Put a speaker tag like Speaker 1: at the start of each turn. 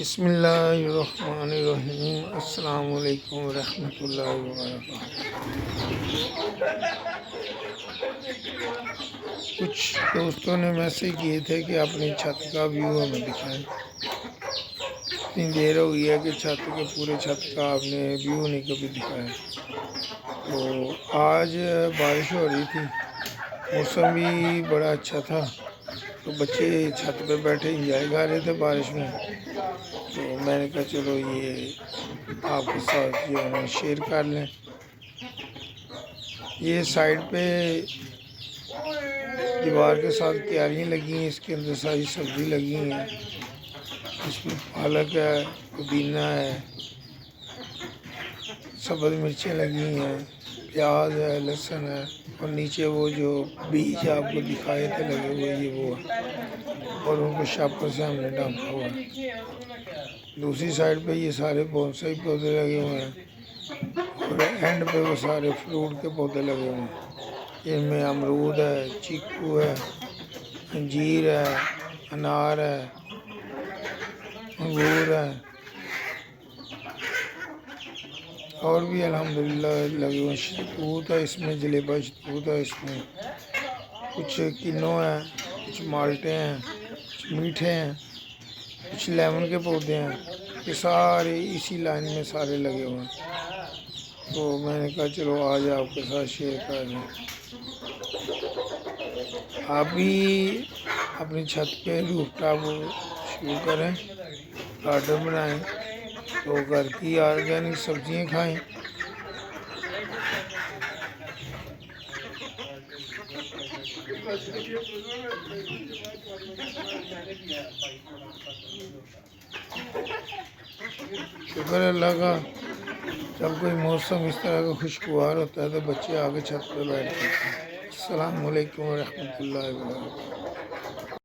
Speaker 1: बिस्मिल्लाहिर्रहमानिर्रहीम। अस्सलामु अलैकुम रहमतुल्लाहि व बरकातहू। कुछ दोस्तों ने मैसेज किए थे कि अपनी छत का व्यू हमें दिखाएं। इतनी देर हो गई है कि छत के पूरे छत का आपने व्यू नहीं कभी दिखाया। तो आज बारिश हो रही थी, मौसम भी बड़ा अच्छा था, तो बच्चे छत पे बैठे इंजॉय कर रहे थे बारिश में। तो मैंने कहा चलो ये आपके साथ जो है ना शेयर कर लें। ये साइड पे दीवार के साथ क्यारियाँ लगी हैं, इसके अंदर सारी सब्ज़ी लगी हैं। इसमें पालक है, पुदीना है, सब्ज़ मिर्चें लगी हैं, प्याज है, लहसुन है, और नीचे वो जो बीज आपको दिखाए थे लगे हुए ये वो है, और उनको शापर से हमने ढांका हुआ है। दूसरी साइड पे ये सारे बोनसाई पौधे लगे हुए हैं, और एंड पे वो सारे फ्रूट के पौधे लगे हुए हैं। इनमें अमरूद है, चीकू है, अंजीर है, अनार है, अंगूर है, और भी अल्हम्दुलिल्लाह लगे हुए हैं। शहतूत है इसमें, जलेबा शहतूत है इसमें, कुछ किन्नो है, कुछ माल्टे हैं, कुछ मीठे हैं, कुछ लेमन के पौधे हैं। ये सारे इसी लाइन में सारे लगे हुए हैं। तो मैंने कहा चलो आज आपके साथ शेयर कर दें। आप भी अपनी छत पे रूफटॉप शुरू करें, गार्डन बनाएं, तो घर की ऑर्गेनिक सब्जियां खाएं। शुक्र अल्लाह का, जब कोई मौसम इस तरह का खुशगवार होता है तो बच्चे आगे छत पर बैठ जाते हैं। अस्सलामु अलैकुम रहमतुल्लाहि व बरकातहू।